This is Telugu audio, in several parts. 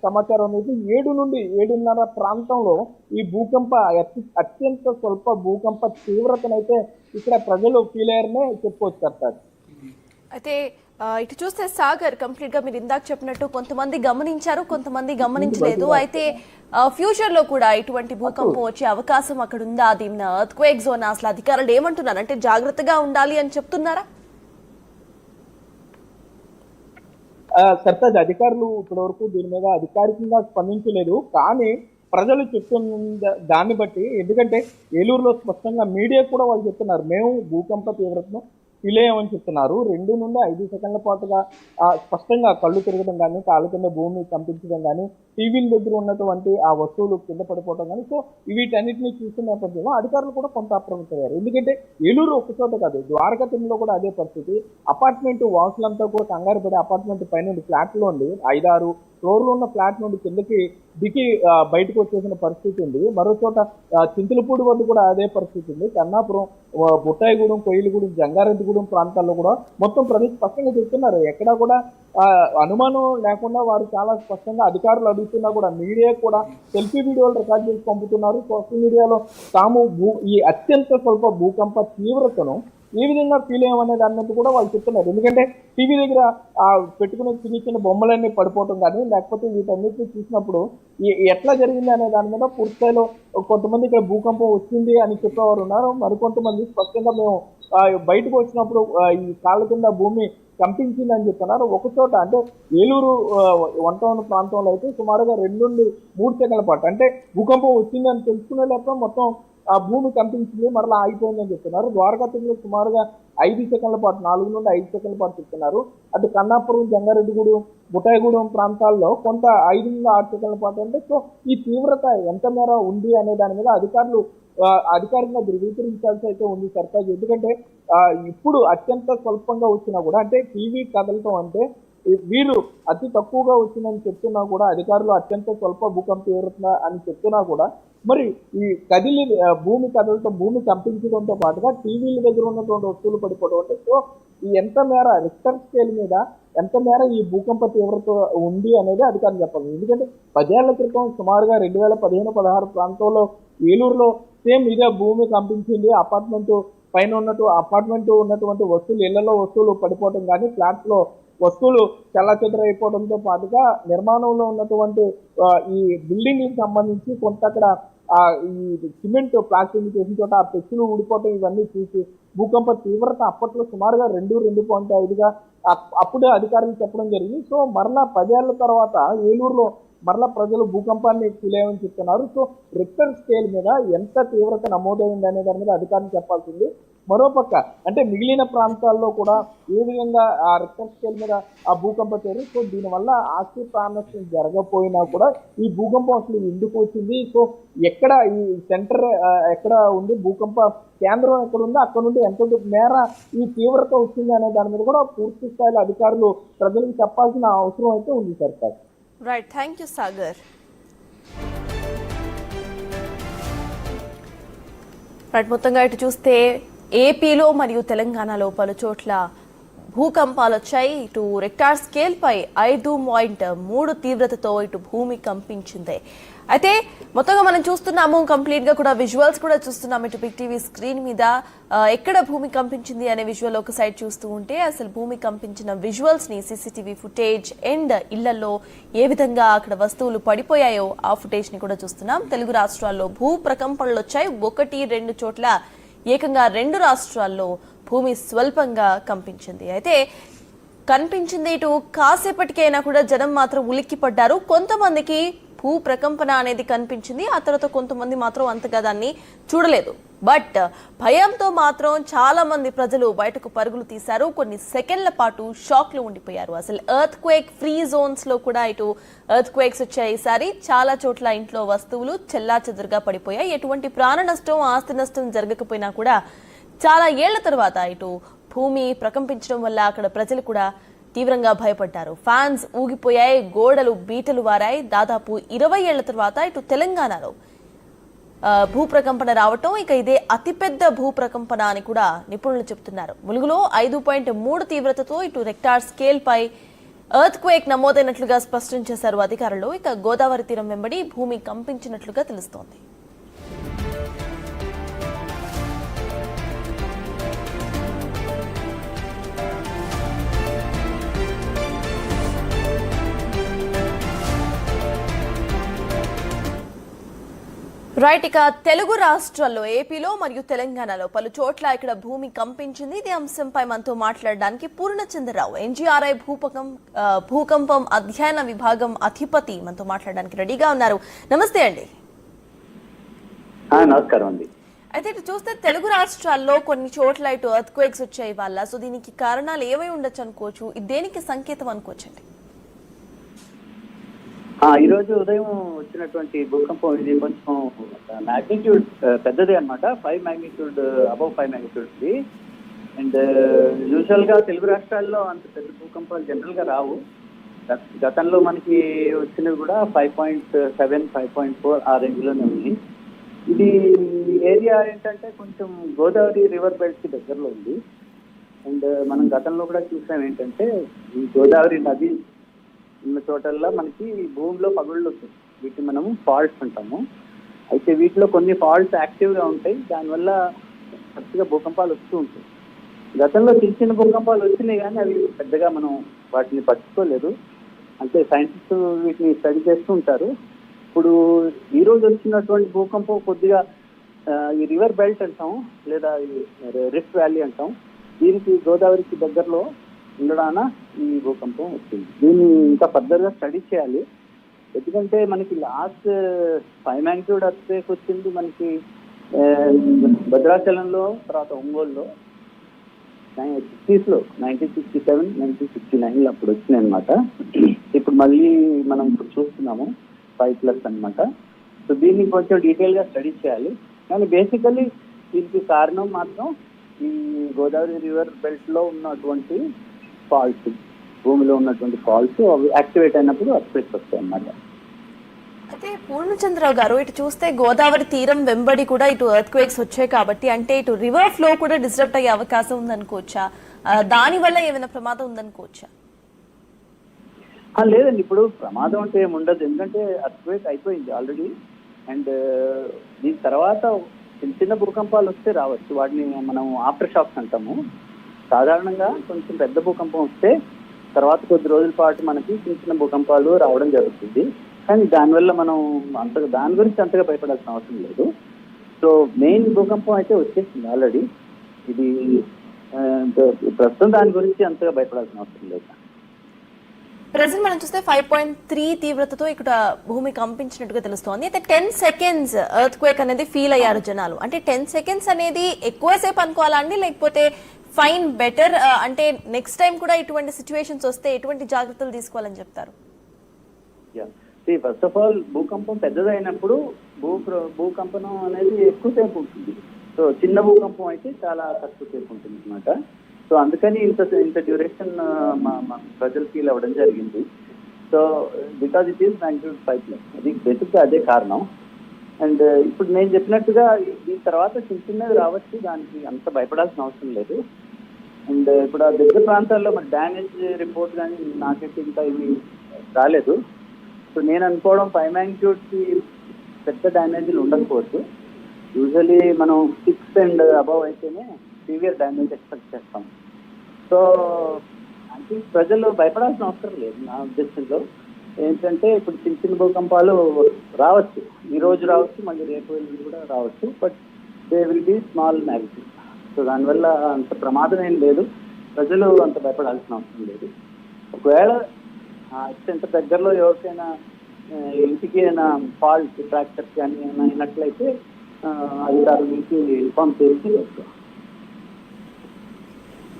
సమాచారం అనేది 7 నుండి 7:30 ప్రాంతంలో ఈ భూకంప అత్యంత స్వల్ప భూకంప తీవ్రతనైతే ఇక్కడ ప్రజలు ఫీల్ అయ్యారనే చెప్పుకోవచ్చు సార్. అయితే ఇటు చూస్తే సాగర్ కంప్లీట్ గా మీరు ఇందాక చెప్పినట్టు కొంతమంది గమనించారు, కొంతమంది గమనించలేదు. అయితే ఫ్యూచర్ లో కూడా ఇటువంటి భూకంపం వచ్చే అవకాశం అక్కడ ఉందా? అది ఎర్త్ క్వేక్ జోన్ అసలు అధికారులు ఏమంటున్నారు? అంటే జాగ్రత్తగా ఉండాలి అని చెప్తున్నారా? సర్తాజ్ అధికారులు ఇప్పటి వరకు దీని మీద అధికారికంగా స్పందించలేదు. కానీ ప్రజలు చెప్తున్న దాన్ని బట్టి, ఎందుకంటే ఏలూరులో స్పష్టంగా మీడియా కూడా వాళ్ళు చెప్తున్నారు, మేము భూకంప తీవ్రతను ఫీల్ అయ్యామని చెప్తున్నారు. 2 నుండి 5 సెకండ్ల పాటుగా స్పష్టంగా కళ్ళు తిరగడం కానీ, కాళ్ళ కింద భూమి కంపించడం కానీ, టీవీల దగ్గర ఉన్నటువంటి ఆ వస్తువులు కింద పడిపోవడం కానీ, సో వీటన్నిటిని చూసిన నేపథ్యంలో అధికారులు కూడా కొంత అప్రమత్తమయ్యారు. ఎందుకంటే ఏలూరు ఒక్కచోట కాదు, ద్వారకా తిరుమలలో కూడా అదే పరిస్థితి. అపార్ట్మెంట్ వాసులంతా కూడా కంగారు పడి అపార్ట్మెంట్ పైన ఫ్లాట్లో ఉండి 5-6 ఫ్లోర్లు ఉన్న ఫ్లాట్ నుండి కిందకి దిగి బయటకు వచ్చేసిన పరిస్థితి ఉంది. మరో చోట చింతలపూడి వద్ద కూడా అదే పరిస్థితి ఉంది. కన్నాపురం, బుట్టాయిగూడెం, కొయ్యలగూడెం, జంగారెడ్డిగూడెం ప్రాంతాల్లో కూడా మొత్తం ప్రజలు స్పష్టంగా చెప్తున్నారు. ఎక్కడా కూడా అనుమానం లేకుండా వారు చాలా స్పష్టంగా అధికారులు అడుగుతున్నా కూడా మీడియా కూడా సెల్ఫీ వీడియోలు రికార్డ్ చేసి పంపుతున్నారు. సోషల్ మీడియాలో తాము ఈ అత్యంత స్వల్ప భూకంప తీవ్రతను ఏ విధంగా ఫీల్ అయ్యామనే దాని మీద కూడా వాళ్ళు చెప్తున్నారు. ఎందుకంటే టీవీ దగ్గర పెట్టుకునే చిన్న చిన్న బొమ్మలన్నీ పడిపోవటం కానీ, లేకపోతే వీటన్నిటిని చూసినప్పుడు ఎట్లా జరిగింది అనే దాని మీద పూర్తిస్థాయిలో కొంతమంది ఇక్కడ భూకంపం వచ్చింది అని చెప్పేవారు ఉన్నారు. మరికొంతమంది స్పష్టంగా మేము బయటకు వచ్చినప్పుడు ఈ కాళ్ళ కింద భూమి కంపించింది అని చెప్తున్నారు. ఒకచోట అంటే ఏలూరు 1 టౌన్ ప్రాంతంలో అయితే సుమారుగా 2 నుండి 3 సెకండ్ల పాటు, అంటే భూకంపం వచ్చిందని తెలుసుకునే లేక మొత్తం ఆ భూమి కంపించింది, మరలా ఆగిపోయిందని చెప్తున్నారు. ద్వారకా తిరుమల సుమారుగా 5 సెకండ్ల పాటు, 4 నుండి 5 సెకండ్ల పాటు చెప్తున్నారు. అటు కన్నాపురం, జంగారెడ్డిగూడెం, బుటాయిగూడెం ప్రాంతాల్లో కొంత 5 నుండి 6 సెకండ్ల పాటు. అంటే సో ఈ తీవ్రత ఎంత మేర ఉంది అనే దాని మీద అధికారులు అధికారికంగా ధృవీకరించాల్సి అయితే ఉంది సర్కార్. ఎందుకంటే ఇప్పుడు అత్యంత స్వల్పంగా వచ్చినా కూడా, అంటే టీవీ కదలటం అంటే వీరు అతి తక్కువగా వచ్చిందని చెప్తున్నా కూడా, అధికారులు అత్యంత స్వల్ప భూకంప తీవ్రత అని చెప్తున్నా కూడా, మరి ఈ కదిలి భూమి కదలతో భూమి కంపించడంతో పాటుగా టీవీల దగ్గర ఉన్నటువంటి వస్తువులు పడిపోవడం అంటే, సో ఈ ఎంత మేర రిక్టర్ స్కేల్ మీద ఎంత మేర ఈ భూకంప తీవ్రత ఉంది అనేది అధికారులు చెప్పాలి. ఎందుకంటే 10 ఏళ్ల క్రితం సుమారుగా 2015-16 ప్రాంతంలో ఏలూరులో సేమ్ ఇదే భూమి కంపించింది. అపార్ట్మెంట్ పైన ఉన్నటువంటి వస్తువులు, ఇళ్లలో వస్తువులు పడిపోవడం కానీ, ఫ్లాట్స్ లో వస్తువులు చెల్లాచెదరైపోవడంతో పాటుగా నిర్మాణంలో ఉన్నటువంటి ఈ బిల్డింగ్ కి సంబంధించి కొంత అక్కడ ఈ సిమెంట్ ప్లాస్టింగ్ చేసిన చోట ఆ పెచ్చులు ఊడిపోవటం ఇవన్నీ చూసి భూకంప తీవ్రత అప్పట్లో సుమారుగా 2.5గా అప్పుడే అధికారులు చెప్పడం జరిగింది. సో మరలా 10 ఏళ్ల తర్వాత ఏలూరులో మరలా ప్రజలు భూకంపాన్ని ఫీల్ అయ్యమని చెప్తున్నారు. సో రిక్టర్ స్కేల్ మీద ఎంత తీవ్రత నమోదైంది అనే దాని మీద అధికారులు చెప్పాల్సింది. మరోపక్క అంటే మిగిలిన ప్రాంతాల్లో కూడా ఏ విధంగా ఆ రిక్టర్ స్కేల్ మీద ఆ భూకంప తీవ్రత, సో దీనివల్ల ఆస్తి ప్రాణనష్టం జరగకపోయినా కూడా ఈ భూకంపం అసలు ఎందుకు వచ్చింది, సో ఎక్కడ ఈ సెంటర్ ఎక్కడ ఉంది, భూకంప కేంద్రం ఎక్కడ ఉందో అక్కడ నుండి ఎంత మేర ఈ తీవ్రత వచ్చింది అనే దాని మీద కూడా పూర్తి స్థాయిలో అధికారులు ప్రజలకు చెప్పాల్సిన అవసరం అయితే ఉంది సర్కార్. Right, thank you Sagar. Right, మొత్తంగా ఇటు చూస్తే ఏపీలో మరియు తెలంగాణలో పలు చోట్ల భూకంపాలు వచ్చాయి. ఇటు రెక్టార్ స్కేల్ పై 5.3 తీవ్రతతో ఇటు భూమి కంపించింది. అయితే మొత్తంగా మనం చూస్తున్నాము, కంప్లీట్ గా కూడా విజువల్స్ కూడా చూస్తున్నాము ఇటు బిగ్ టీవీ స్క్రీన్ మీద. ఎక్కడ భూమి కంపించింది అనే విజువల్ ఒక సైడ్ చూస్తూ ఉంటే, అసలు భూమి కంపించిన విజువల్స్ ని, సీసీటీవీ ఫుటేజ్ అండ్ ఇళ్లలో ఏ విధంగా అక్కడ వస్తువులు పడిపోయాయో ఆ ఫుటేజ్ ని కూడా చూస్తున్నాం. తెలుగు రాష్ట్రాల్లో భూ ప్రకంపనలు వచ్చాయి. 1-2 చోట్ల ఏకంగా 2 రాష్ట్రాల్లో భూమి స్వల్పంగా కంపించింది. అయితే కనిపించింది ఇటు కాసేపటికైనా కూడా జనం మాత్రం ఉలిక్కిపడ్డారు. కొంతమందికి భూ ప్రకంపన అనేది కనిపించింది, ఆ తర్వాత కొంతమంది మాత్రం అంతగా దాన్ని చూడలేదు. బట్ భయంతో మాత్రం చాలా మంది ప్రజలు బయటకు పరుగులు తీశారు. కొన్ని సెకండ్ల పాటు షాక్ లో ఉండిపోయారు. అసలు ఎర్త్ క్వేక్ ఫ్రీ జోన్స్ లో కూడా ఇటు ఎర్త్ క్వేక్స్ వచ్చాయి. ఈసారి చాలా చోట్ల ఇంట్లో వస్తువులు చెల్లాచెదురుగా పడిపోయాయి. ఎటువంటి ప్రాణ నష్టం, ఆస్తి నష్టం జరగకపోయినా కూడా చాలా ఏళ్ల తర్వాత ఇటు భూమి ప్రకంపించడం వల్ల అక్కడ ప్రజలు కూడా తీవ్రంగా భయపడ్డారు. ఫ్యాన్స్ ఊగిపోయాయి, గోడలు బీటలు వారాయి. దాదాపు 20 ఏళ్ల తర్వాత ఇటు తెలంగాణలో భూప్రకంపన రావటం, ఇక ఇదే అతిపెద్ద భూప్రకంపన అని కూడా నిపుణులు చెబుతున్నారు. ములుగులో 5.3 తీవ్రతతో ఇటు రెక్టార్ స్కేల్ పై ఎర్త్ క్వేక్ నమోదైనట్లుగా స్పష్టం చేశారు అధికారులు. ఇక గోదావరి తీరం వెంబడి భూమి కంపించినట్లుగా తెలుస్తోంది. రైట్, ఇక తెలుగు రాష్ట్రాల్లో ఏపీలో మరియు తెలంగాణలో పలు చోట్ల ఇక్కడ భూమి కంపించింది. ఇదే అంశంపై మనతో మాట్లాడడానికి పూర్ణచంద్రరావు, ఎన్జీఆర్ఐ భూకంపం అధ్యయన విభాగం అధిపతి, మనతో మాట్లాడడానికి రెడీగా ఉన్నారు. నమస్తే అండి. నమస్కారం అండి. అయితే ఇటు చూస్తే తెలుగు రాష్ట్రాల్లో కొన్ని చోట్ల ఇటు ఎర్త్ క్వేక్స్ వచ్చాయి వాళ్ళ. సో దీనికి కారణాలు ఏమై ఉండొచ్చు అనుకోవచ్చు, ఇది దేనికి సంకేతం అనుకోవచ్చండి? ఈ రోజు ఉదయం వచ్చినటువంటి భూకంపం ఇది కొంచెం మ్యాగ్నిట్యూడ్ పెద్దదే అనమాట. 5 magnitude above 5 magnitude. And usual గా తెలుగు రాష్ట్రాల్లో అంత పెద్ద భూకంపాలు జనరల్ గా రావు. గతంలో మనకి వచ్చినవి కూడా 5.7, 5.4 ఆ రేంజ్ లోనే ఉంది. ఇది ఏరియా ఏంటంటే కొంచెం గోదావరి రివర్ బెల్ట్ కి దగ్గరలో ఉంది. అండ్ మనం గతంలో కూడా చూసాం ఏంటంటే ఈ గోదావరి నది ఉన్న చోటల్లో మనకి భూమిలో పగుళ్ళు వస్తాయి. వీటిని మనము ఫాల్ట్స్ అంటాము. అయితే వీటిలో కొన్ని ఫాల్ట్స్ యాక్టివ్గా ఉంటాయి, దానివల్ల తరచుగా భూకంపాలు వస్తూ ఉంటాయి. గతంలో చిన్న చిన్న భూకంపాలు వచ్చినాయి కానీ అవి పెద్దగా మనం వాటిని పట్టుకోలేదు. అంటే సైంటిస్ట్ వీటిని స్టడీ చేస్తూ ఉంటారు. ఇప్పుడు ఈ రోజు వచ్చినటువంటి భూకంపం కొద్దిగా ఈ రివర్ బెల్ట్ అంటాం, లేదా రిఫ్ట్ వ్యాలీ అంటాం, దీనికి గోదావరికి దగ్గరలో ఉండడాన ఈ భూకంపం వచ్చింది. దీన్ని ఇంకా ఫర్దర్గా స్టడీ చేయాలి. ఎందుకంటే మనకి లాస్ట్ 5 magnitude ఎర్త్క్వేక్ వచ్చింది మనకి భద్రాచలంలో, తర్వాత ఒంగోలులో 60s లో 1967, 1969 అప్పుడు వచ్చినాయి అనమాట. ఇప్పుడు మళ్ళీ మనం ఇప్పుడు చూస్తున్నాము 5+ అనమాట. సో దీన్ని కొంచెం డీటెయిల్గా స్టడీ చేయాలి. కానీ బేసికల్లీ దీనికి కారణం మాత్రం ఈ గోదావరి రివర్ బెల్ట్ లో ఉన్నటువంటి ఫాల్స్, భూమిలో ఉన్నటువంటి ఫాల్స్ అవి యాక్టివేట్ అయినప్పుడు ఎర్త్క్వేక్స్ వస్తాయి అన్నమాట. అయితే పూర్ణచంద్రరావు గారు, ఇటు చూస్తే గోదావరి తీరం వెంబడి కూడా ఇటు ఎర్త్ క్వేక్స్ వచ్చాయి కాబట్టి అంటే ఇటు రివర్ ఫ్లో కూడా డిస్టర్బ్ అయ్యే అవకాశం ఉందనుకోవచ్చా? దాని వల్ల ఏమైనా ప్రమాదం ఉందనుకోవచ్చా? లేదండి, ఇప్పుడు ప్రమాదం అంటే ఏమి ఉండదు. ఎందుకంటే ఎర్త్క్వేక్ అయిపోయింది ఆల్రెడీ. అండ్ దీని తర్వాత చిన్న చిన్న భూకంపాలు వస్తే రావచ్చు. వాటిని మనం ఆఫ్టర్ షాక్స్ అంటాము. సాధారణంగా కొంచెం పెద్ద భూకంపం వస్తే తర్వాత కొద్ది రోజుల పాటు మనకి చిన్న చిన్న భూకంపాలు రావడం జరుగుతుంది. కానీ దానివల్ల మనం దాని గురించి అంతగా భయపడాల్సిన అవసరం లేదు. సో మెయిన్ భూకంపం అయితే వచ్చేసింది ఆల్రెడీ. ఇది ప్రస్తుతం దాని గురించి అంతగా భయపడాల్సిన అవసరం లేదు. ప్రెసెంట్ మనం చూస్తే 5.3 తీవ్రతతో ఇక్కడ భూమి కంపించినట్టుగా తెలుస్తోంది. అయితే 10 seconds ఎర్త్ క్వేక్ అనేది ఫీల్ అయ్యారు జనాలు. అంటే 10 seconds అనేది ఎక్కువసేపు అనుకోవాలా అండి, లేకపోతే ఫైన్ బెటర్? అంటే నెక్స్ట్ టైం కూడా ఇటువంటి సిచ్యువేషన్స్ వస్తే ఎటువంటి జాగ్రత్తలు తీసుకోవాలని చెప్తారు? ఫస్ట్ ఆఫ్ ఆల్ భూకంపం పెద్దదైనప్పుడు భూకంపనం అనేది ఎక్కువసేపు ఉంటుంది. సో చిన్న భూకంపం అయితే చాలా తక్కువసేపు ఉంటుంది అనమాట. సో అందుకని ఇంత డ్యూరేషన్ ప్రజలు ఫీల్ అవ్వడం జరిగింది. So because it is magnitude 5+. అది బేసిక్గా అదే కారణం. అండ్ ఇప్పుడు నేను చెప్పినట్టుగా దీని తర్వాత చిన్న చిన్నది రావచ్చు, దానికి అంత భయపడాల్సిన అవసరం లేదు. అండ్ ఇప్పుడు ఆ దగ్గర ప్రాంతాల్లో మరి డ్యామేజ్ రిపోర్ట్ కానీ నాకైతే ఇంకా ఇవి రాలేదు. సో నేను అనుకోవడం 5 magnitudeకి పెద్ద డ్యామేజ్లు ఉండకపోవచ్చు. యూజువలీ మనం 6 and above అయితేనే సివియర్ డ్యామేజ్ ఎక్స్పెక్ట్ చేస్తాం. సో అంటే ప్రజలు భయపడాల్సిన అవసరం లేదు నా ఉద్దేశంలో. ఏంటంటే ఇప్పుడు చిన్న చిన్న భూకంపాలు రావచ్చు, ఈ రోజు రావచ్చు, మళ్ళీ రేపు కూడా రావచ్చు, but they will be small magnitude. So దానివల్ల అంత ప్రమాదం ఏం లేదు, ప్రజలు అంత భయపడాల్సిన అవసరం లేదు. ఒకవేళ అత్యంత దగ్గరలో ఎవరికైనా ఇంటికి ఏమైనా ఫాల్ట్ ట్రాక్టర్స్ కానీ ఏమైనా అయినట్లయితే అధికారుల నుంచి ఇన్ఫార్మ్ చేసి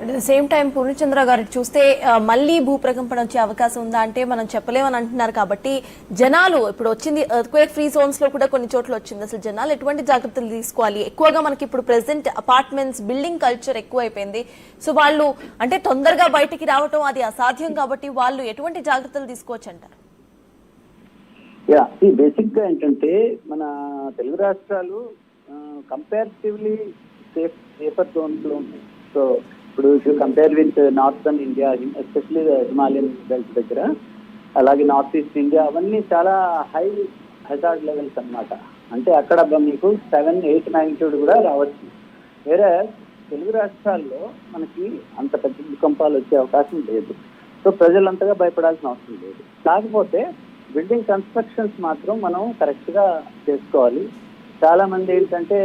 at the same time Purnachandra గారు చూస్తే మళ్ళీ భూప్రకంపన వచ్చే అవకాశం ఉందా అంటే మనం చెప్పలేమని అంటున్నారు. కాబట్టి జనాలు ఇప్పుడు వచ్చింది ఎర్త్క్వేక్ ఫ్రీ జోన్స్ లో కూడా కొన్ని చోట్ల వచ్చింది. అసలు జనాలు ఎటువంటి జాగ్రత్తలు తీసుకోవాలి? ఎక్కువగా మనకి ఇప్పుడు ప్రెసెంట్ అపార్ట్మెంట్స్ బిల్డింగ్ కల్చర్ ఎక్కువ అయిపోయింది. సో వాళ్ళు అంటే తొందరగా బయటికి రావటం అది అసాధ్యం కాబట్టి వాళ్ళు ఎటువంటి జాగ్రత్తలు తీసుకోవచ్చు అంటారు? బేసిక్ గా ఏంటంటే మన తెలుగు రాష్ట్రాలు కంపారిటివ్లీ సేఫర్ జోన్స్ లో ఉన్నాయి. సో ఇప్పుడు if you compare with northern India, especially Himalayan belt దగ్గర, అలాగే నార్త్ ఈస్ట్ ఇండియా, అవన్నీ చాలా హై హెజార్డ్ లెవెల్స్ అన్నమాట. అంటే అక్కడ మీకు 7, 8 మాగ్నిట్యూడ్ కూడా రావచ్చు. వేరే తెలుగు రాష్ట్రాల్లో మనకి అంత పెద్ద భూకంపాలు వచ్చే అవకాశం లేదు. సో ప్రజలంతగా భయపడాల్సిన అవసరం లేదు. కాకపోతే బిల్డింగ్ కన్స్ట్రక్షన్స్ మాత్రం మనం కరెక్ట్ గా చేసుకోవాలి. చాలా మంది ఏంటంటే